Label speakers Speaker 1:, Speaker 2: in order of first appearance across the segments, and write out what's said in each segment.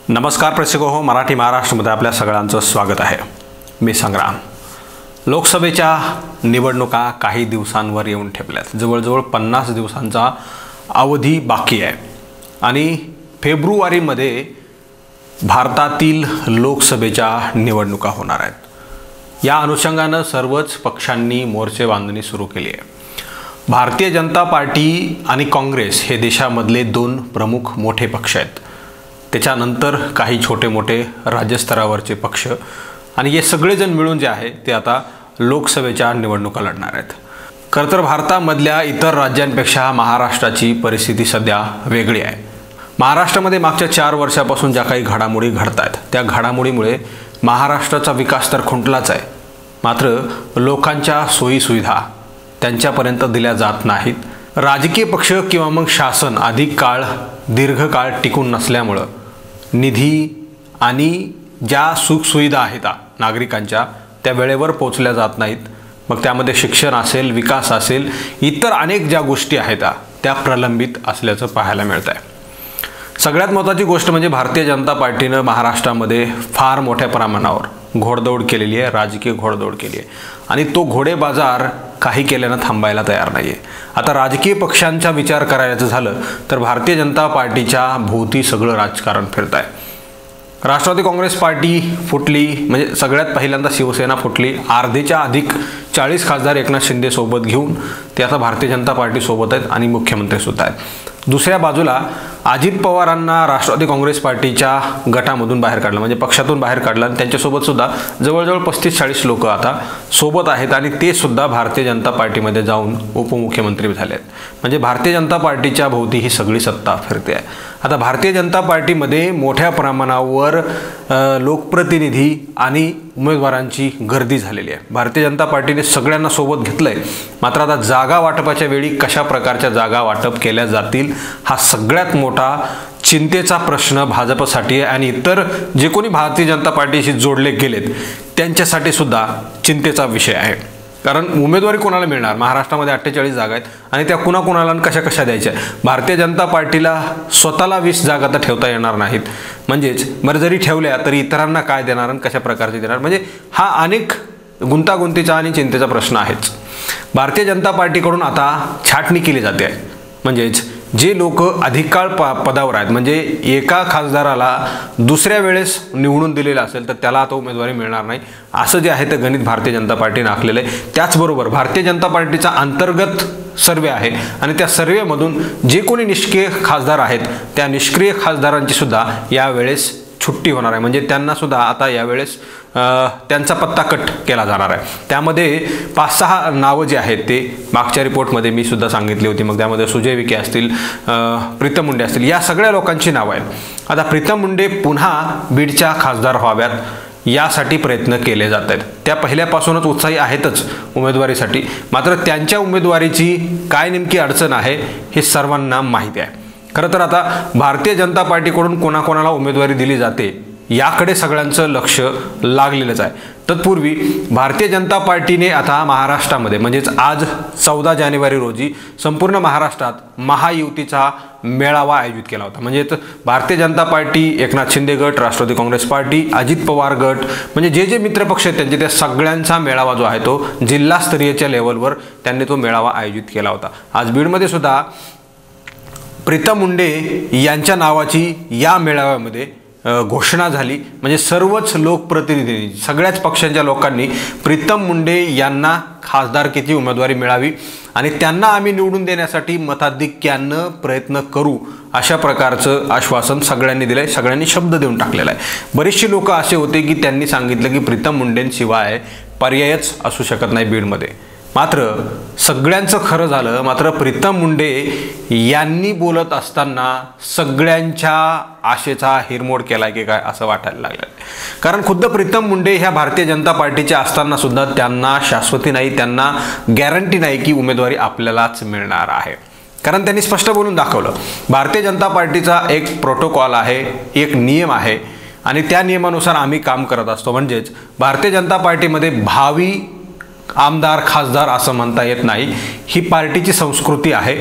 Speaker 1: नमस्कार प्रेक्षको हो, मराठी महाराष्ट्रमध्ये आपल्या सगळ्यांचं स्वागत आहे। मी संग्राम। लोकसभेच्या निवडणुका काही दिवसांवर येऊन ठेपल्यात। जवळजवळ 50 दिवसांचा अवधी बाकी आहे आणि फेब्रुवारीमध्ये भारतातील लोकसभेच्या निवडणुका होणार आहेत। या अनुषंगाने सर्वच पक्षांनी मोर्चे बांधणी सुरू केली आहे। भारतीय जनता पार्टी आणि काँग्रेस हे देशामधले दोन प्रमुख मोठे पक्ष आहेत। त्याच्यानंतर काही छोटे मोठे राज्यस्तरावरचे पक्ष आणि हे सगळेजण मिळून जे आहे ते आता लोकसभेच्या निवडणुका लढणार आहेत। खरं तर भारतामधल्या इतर राज्यांपेक्षा महाराष्ट्राची परिस्थिती सध्या वेगळी आहे। महाराष्ट्रामध्ये मागच्या 4 वर्षापासून ज्या काही घडामोडी घडत आहेत त्या घडामोडीमुळे महाराष्ट्राचा विकास तर खुंटलाच आहे, मात्र लोकांच्या सोयीसुविधा त्यांच्यापर्यंत दिल्या जात नाहीत। राजकीय पक्ष किंवा मग शासन अधिक काळ दीर्घकाळ टिकून नसल्यामुळे निधी आणि ज्या सुखसुविधा आहेत नागरिकांच्या त्या वेळेवर पोहोचल्या जात नाहीत। मग त्यामध्ये शिक्षण असेल, विकास असेल, इतर अनेक ज्या गोष्टी आहेत त्या प्रलंबित असल्याचं पाहायला मिळत आहे। सगळ्यात महत्त्वाची गोष्ट म्हणजे भारतीय जनता पार्टीने महाराष्ट्रामध्ये फार मोठ्या प्रमाणावर घोडदौड केलेली आहे, राजकीय घोडदौड केली आहे आणि तो घोडे बाजार काही केल्यानं थांबायला तयार नाही आहे। आता राजकीय पक्षांचा विचार करायचं झालं तर भारतीय जनता पार्टीच्या भोवती सगळं राजकारण फिरत आहे। राष्ट्रवादी काँग्रेस पार्टी फुटली, म्हणजे सगळ्यात पहिल्यांदा शिवसेना फुटली। अर्धेच्या अधिक 40 खासदार एकनाथ शिंदे सोबत घेऊन ते आता भारतीय जनता पार्टी सोबत आहेत आणि मुख्यमंत्री सुद्धा आहेत। दुसऱ्या बाजूला अजित पवारांना राष्ट्रवादी काँग्रेस पार्टीच्या गटामधून बाहेर काढलं, म्हणजे पक्षातून बाहेर काढलं आणि त्यांच्यासोबत सुद्धा जवळजवळ 35-40 लोक आता सोबत आहेत आणि ते सुद्धा भारतीय जनता पार्टीमध्ये जाऊन उपमुख्यमंत्री झाले आहेत। म्हणजे भारतीय जनता पार्टीच्या भोवती ही सगळी सत्ता फिरते आहे। आता भारतीय जनता पार्टीमध्ये मोठ्या प्रमाणावर लोकप्रतिनिधी आणि उमेदवारांची गर्दी झालेली आहे। भारतीय जनता पार्टीने सगळ्यांना सोबत घेतलंय, मात्र आता जागा वाटपाच्या वेळी कशा प्रकारच्या जागा वाटप केल्या जातील हा सगळ्यात मोठा चिंतेचा प्रश्न भाजपसाठी आहे आणि इतर जे कोणी भारतीय जनता पार्टीशी जोडले गेलेत त्यांच्यासाठी सुद्धा चिंतेचा विषय आहे। कारण उमेदवारी कोणाला मिळणार? महाराष्ट्रामध्ये 48 जागा आहेत आणि त्या कुणाकुणाला कशा कशा द्यायच्या? भारतीय जनता पार्टीला स्वतःला 20 जागा तर ठेवता येणार नाहीत, म्हणजेच बरं जरी ठेवल्या तरी इतरांना काय देणार आणि कशा प्रकारचे देणार? म्हणजे हा अनेक गुंतागुंतीचा आणि चिंतेचा प्रश्न आहेच। भारतीय जनता पार्टीकडून आता छाटणी केली जाते आहे, म्हणजेच जे लोक अधिक काळ पदावर आहेत, म्हणजे एका खासदाराला दुसऱ्या वेळेस निवडून दिलेलं असेल तर त्याला आता उमेदवारी मिळणार नाही, असं जे आहे ते गणित भारतीय जनता पार्टीने आखलेलं आहे। त्याचबरोबर भारतीय जनता पार्टीचा अंतर्गत सर्वे आहे आणि त्या सर्वेमधून जे कोणी निष्क्रिय खासदार आहेत त्या निष्क्रिय खासदारांची सुद्धा यावेळेस छुट्टी होणार आहे, म्हणजे त्यांना सुद्धा आता यावेळेस त्यांचा पत्ता कट केला जाणार आहे। त्यामध्ये 5-6 नावं जी आहेत ते मागच्या रिपोर्टमध्ये मी सुद्धा सांगितली होती। मग त्यामध्ये सुजय विखे असतील, प्रीतम मुंडे असतील, या सगळ्या लोकांची नावं आहेत। आता प्रीतम मुंडे पुन्हा बीडच्या खासदार व्हाव्यात यासाठी प्रयत्न केले जात आहेत। त्या पहिल्यापासूनच उत्साही आहेतच उमेदवारीसाठी, मात्र त्यांच्या उमेदवारीची काय नेमकी अडचण आहे हे सर्वांना माहिती आहे। खरं तर आता भारतीय जनता पार्टीकडून कोणाकोणाला उमेदवारी दिली जाते याकडे सगळ्यांचं लक्ष लागलेलंच आहे। तत्पूर्वी भारतीय जनता पार्टीने आता महाराष्ट्रामध्ये, म्हणजेच आज 14 जानेवारी रोजी संपूर्ण महाराष्ट्रात महायुतीचा मेळावा आयोजित केला होता। म्हणजेच भारतीय जनता पार्टी, एकनाथ शिंदे गट, राष्ट्रवादी काँग्रेस पार्टी, अजित पवार गट, म्हणजे जे जे मित्रपक्ष आहेत त्यांचे त्या सगळ्यांचा मेळावा जो आहे तो जिल्हास्तरीयच्या लेवलवर त्यांनी तो मेळावा आयोजित केला होता। आज बीडमध्ये सुद्धा प्रीतम मुंडे यांच्या नावाची या मेळाव्यामध्ये घोषणा झाली। म्हणजे सर्वच लोकप्रतिनिधी, सगळ्याच पक्षांच्या लोकांनी प्रीतम मुंडे यांना खासदारकीची उमेदवारी मिळावी आणि त्यांना आम्ही निवडून देण्यासाठी मताधिक्यानं प्रयत्न करू अशा प्रकारचं आश्वासन सगळ्यांनी दिलंय, सगळ्यांनी शब्द देऊन टाकलेला आहे। बरेचसे लोक असे होते की त्यांनी सांगितलं की प्रीतम मुंडेंशिवाय पर्यायच असू शकत नाही बीडमध्ये, मात्र सगळ्यांचं खरं झालं। मात्र प्रीतम मुंडे यांनी बोलत असताना सगळ्यांच्या आशेचा हिरमोड केलाय की काय असं वाटायला लागलं। कारण खुद्द प्रीतम मुंडे ह्या भारतीय जनता पार्टीच्या असताना सुद्धा त्यांना शाश्वती नाही, त्यांना गॅरंटी नाही की उमेदवारी आपल्यालाच मिळणार आहे। कारण त्यांनी स्पष्ट बोलून दाखवलं, भारतीय जनता पार्टीचा एक प्रोटोकॉल आहे, एक नियम आहे आणि त्या नियमानुसार आम्ही काम करत असतो। म्हणजेच भारतीय जनता पार्टीमध्ये भावी आमदार खासदार असं म्हणता येत नाही, ही पार्टीची संस्कृती आहे।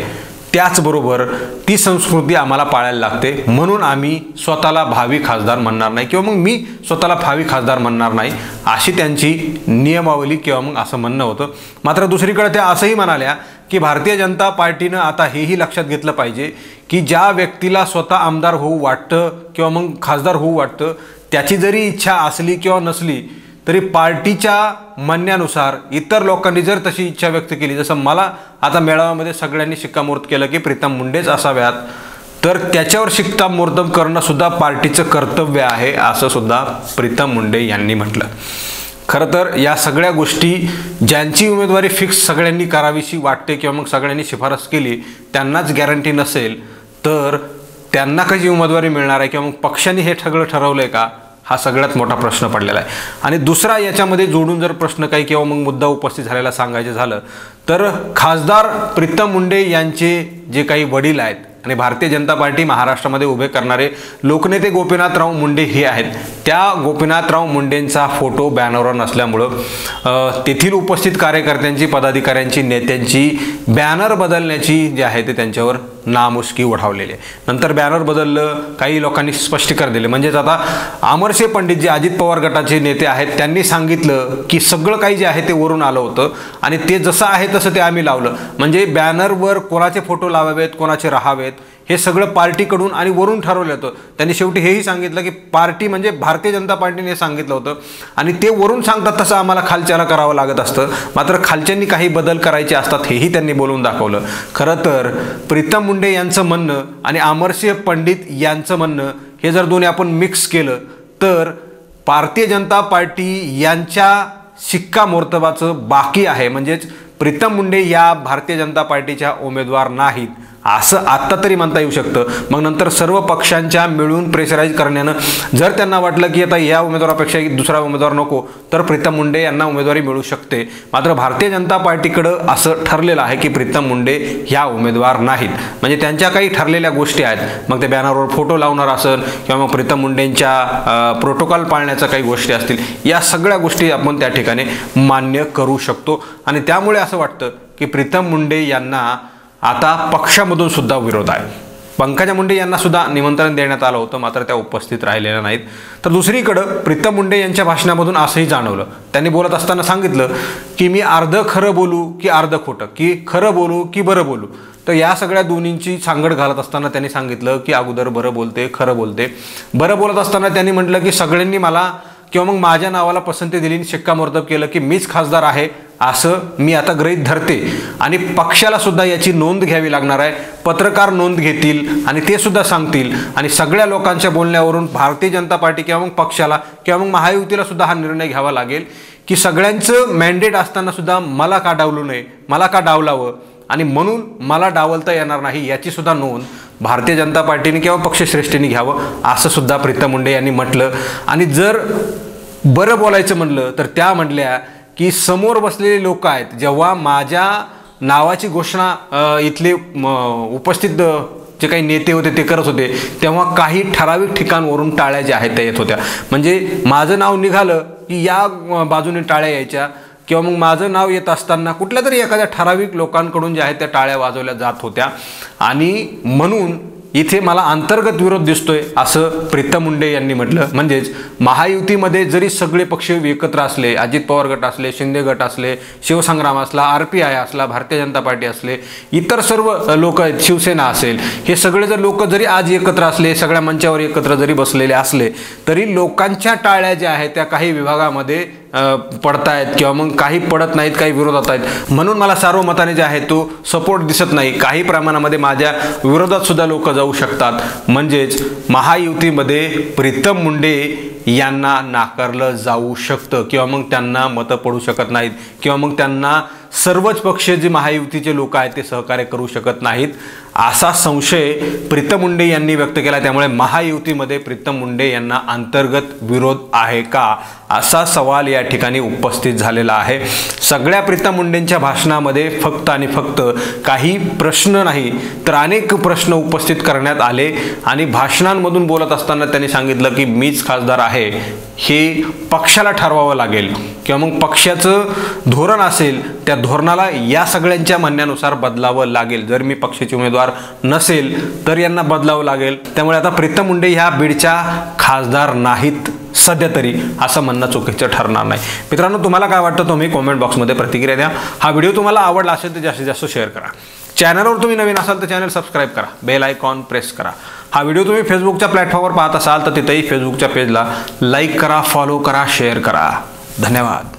Speaker 1: त्याचबरोबर ती संस्कृती आम्हाला पाळायला लागते, म्हणून आम्ही स्वतःला भावी खासदार म्हणणार नाही किंवा मग मी स्वतःला भावी खासदार म्हणणार नाही, अशी त्यांची नियमावली किंवा मग असं म्हणणं होतं. मात्र दुसरीकडे त्या असंही म्हणाल्या की भारतीय जनता पार्टीनं आता हेही लक्षात घेतलं पाहिजे की ज्या व्यक्तीला स्वतः आमदार होऊ वाटतं किंवा मग खासदार होऊ वाटतं, त्याची जरी इच्छा असली किंवा नसली तरी पार्टीच्या म्हणण्यानुसार इतर लोकांनी जर तशी इच्छा व्यक्त केली, जसं मला आता मेळाव्यामध्ये सगळ्यांनी शिक्कामोर्तब केलं की प्रीतम मुंडेच असाव्यात, तर त्याच्यावर शिक्कामोर्तब करणं सुद्धा पार्टीचं कर्तव्य आहे, असं सुद्धा प्रीतम मुंडे यांनी म्हटलं. खरं तर या सगळ्या गोष्टी ज्यांची उमेदवारी फिक्स सगळ्यांनी करावीशी वाटते किंवा मग सगळ्यांनी शिफारस केली त्यांनाच गॅरंटी नसेल तर त्यांना कशी उमेदवारी मिळणार आहे किंवा मग पक्षांनी हे सगळं ठरवलं आहे का, हा सगळ्यात मोठा प्रश्न पडलेला आहे. आणि दुसरा याच्यामध्ये जोडून जर प्रश्न काही किंवा मग मुद्दा उपस्थित झालेला सांगायचं झालं तर खासदार प्रीतम मुंडे यांचे जे काही वडील आहेत आणि भारतीय जनता पार्टी महाराष्ट्रामध्ये उभे करणारे लोकनेते गोपीनाथराव मुंडे हे आहेत, त्या गोपीनाथराव मुंडेंचा फोटो बॅनरवर नसल्यामुळं तेथील उपस्थित कार्यकर्त्यांची, पदाधिकाऱ्यांची, नेत्यांची बॅनर बदलण्याची जे आहे ते त्यांच्यावर नामुष्की ओढावलेली आहे. नंतर बॅनर बदललं, काही लोकांनी स्पष्टीकरण दिले. म्हणजेच आता अमरसिंह पंडित जे अजित पवार गटाचे नेते आहेत त्यांनी सांगितलं की सगळं काही जे आहे ते वरून आलं होतं आणि ते जसं आहे तसं ते आम्ही लावलं. म्हणजे बॅनरवर कोणाचे फोटो लावावेत, कोणाचे राहावेत हे सगळं पार्टीकडून आणि वरून ठरवलं होतं. त्यांनी शेवटी हेही सांगितलं की पार्टी म्हणजे भारतीय जनता पार्टीने सांगितलं होतं आणि ते वरून सांगतात तसं आम्हाला खालच्याला करावं लागत असतं, मात्र खालच्यांनी काही बदल करायचे असतात हेही त्यांनी बोलून दाखवलं. खरं तर प्रीतम मुंडे यांचं म्हणणं आणि अमरसिंह पंडित यांचं म्हणणं हे जर दोन्ही आपण मिक्स केलं तर भारतीय जनता पार्टी यांच्या शिक्कामोर्तबाचं बाकी आहे. म्हणजेच प्रीतम मुंडे या भारतीय जनता पार्टीच्या उमेदवार नाहीत असं आत्ता तरी म्हणता येऊ शकतं. मग नंतर सर्व पक्षांच्या मिळून प्रेशराईज करण्यानं जर त्यांना वाटलं की आता या उमेदवारापेक्षा दुसरा उमेदवार नको तर प्रीतम मुंडे यांना उमेदवारी मिळू शकते. मात्र भारतीय जनता पार्टीकडं असं ठरलेलं आहे की प्रीतम मुंडे ह्या उमेदवार नाहीत. म्हणजे त्यांच्या काही ठरलेल्या गोष्टी आहेत, मग ते बॅनरवर फोटो लावणार असेल किंवा मग प्रीतम मुंडेंच्या प्रोटोकॉल पाळण्याच्या काही गोष्टी असतील, या सगळ्या गोष्टी आपण त्या ठिकाणी मान्य करू शकतो. आणि त्यामुळे असं वाटतं की प्रीतम मुंडे यांना आता पक्षामधून सुद्धा विरोध आहे. पंकजा मुंडे यांना सुद्धा निमंत्रण देण्यात आलं होतं, मात्र त्या उपस्थित राहिलेल्या नाहीत. तर दुसरीकडं प्रीतम मुंडे यांच्या भाषणामधून असंही जाणवलं, त्यांनी बोलत असताना सांगितलं की मी अर्ध खरं बोलू की अर्ध खोटं, की खरं बोलू की बरं बोलू. तर या सगळ्या दोन्हींची सांगड घालत असताना त्यांनी सांगितलं की अगोदर बरं बोलते, खरं बोलते. बरं बोलत असताना त्यांनी म्हटलं की सगळ्यांनी मला किंवा मग माझ्या नावाला पसंती दिली, शिक्कामोर्तब केलं की मीच खासदार आहे असं मी आता गृहीत धरते आणि पक्षाला सुद्धा याची नोंद घ्यावी लागणार आहे. पत्रकार नोंद घेतील आणि ते सुद्धा सांगतील आणि सगळ्या लोकांच्या बोलण्यावरून भारतीय जनता पार्टी किंवा मग पक्षाला किंवा मग महायुतीला सुद्धा हा निर्णय घ्यावा लागेल की सगळ्यांचं मॅन्डेट असताना सुद्धा मला का डावलू नये, मला का डावलावं आणि म्हणून मला डावलता येणार नाही याची सुद्धा नोंद भारतीय जनता पार्टीने किंवा पक्षश्रेष्ठींनी घ्यावं असं सुद्धा प्रीतम मुंडे यांनी म्हटलं. आणि जर बरं बोलायचं म्हणलं तर त्या म्हटल्या की समोर बसलेले लोक आहेत, जेव्हा माझ्या नावाची घोषणा इथले उपस्थित जे काही नेते होते ते करत होते तेव्हा काही ठराविक ठिकाणवरून टाळ्या ज्या आहेत त्या येत होत्या. म्हणजे माझं नाव निघालं की या बाजूने टाळ्या यायच्या किंवा मग माझं नाव येत असताना कुठल्या तरी एखाद्या ठराविक लोकांकडून ज्या आहेत त्या टाळ्या वाजवल्या जात होत्या आणि म्हणून इथे मला अंतर्गत विरोध दिसतोय असं प्रीतम मुंडे यांनी म्हटलं. म्हणजेच महायुतीमध्ये जरी सगळे पक्ष एकत्र असले, अजित पवार गट असले, शिंदे गट असले, शिवसंग्राम असला, RPI असला, भारतीय जनता पार्टी असले, इतर सर्व लोक आहेत, शिवसेना असेल, हे सगळे जर लोक जरी आज एकत्र असले, सगळ्या मंचावर एकत्र जरी बसलेले असले तरी लोकांच्या टाळ्या ज्या आहेत त्या काही विभागामध्ये पडतायत किंवा मग काही पडत नाहीत, काही विरोधात आहेत. म्हणून मला सार्वमताने जे आहे तो सपोर्ट दिसत नाही. काही प्रमाणामध्ये माझ्या विरोधात सुद्धा लोक जाऊ शकतात. म्हणजेच महायुतीमध्ये प्रीतम मुंडे यांना नाकारलं जाऊ शकतं किंवा मग त्यांना मतं पडू शकत नाहीत किंवा मग त्यांना सर्वच पक्ष जे महायुतीचे लोक आहेत ते सहकार्य करू शकत नाहीत असा संशय प्रीतम मुंडे यांनी व्यक्त केला. त्यामुळे महायुतीमध्ये प्रीतम मुंडे यांना अंतर्गत विरोध आहे का असा सवाल या ठिकाणी उपस्थित झालेला आहे। सगळ्या प्रीतम मुंडेंच्या भाषणामध्ये फक्त आणि फक्त काही प्रश्न नाही तर अनेक प्रश्न उपस्थित करण्यात आले आणि भाषणांमधून बोलत असताना त्यांनी सांगितलं की मीच खासदार आहे हे पक्षाला ठरवावं लागेल किंवा मग पक्षाचं धोरण असेल त्या धोरणाला या सगळ्यांच्या म्हणण्यानुसार बदलावं लागेल। जर मी पक्षाचे उमेदवार नसेल तर यांना बदलावं लागेल। त्यामुळे आता प्रीतम मुंडे ह्या बीडच्या खासदार नाहीत सध्या तरी, असं म्हणणं चुकीचं ठरणार नाही। मित्रांनो, तुम्हाला काय वाटतं तुम्ही कॉमेंट बॉक्समध्ये प्रतिक्रिया द्या। हा व्हिडिओ तुम्हाला आवडला असेल तर जास्तीत जास्त शेअर करा। चॅनलवर तुम्ही नवीन असाल तर चॅनल सबस्क्राईब करा, बेल आयकॉन प्रेस करा। हा व्हिडिओ तुम्ही फेसबुकच्या प्लॅटफॉर्मवर पाहत असाल तर तिथेही फेसबुकच्या पेजला लाईक करा, फॉलो करा, शेअर करा। धन्यवाद।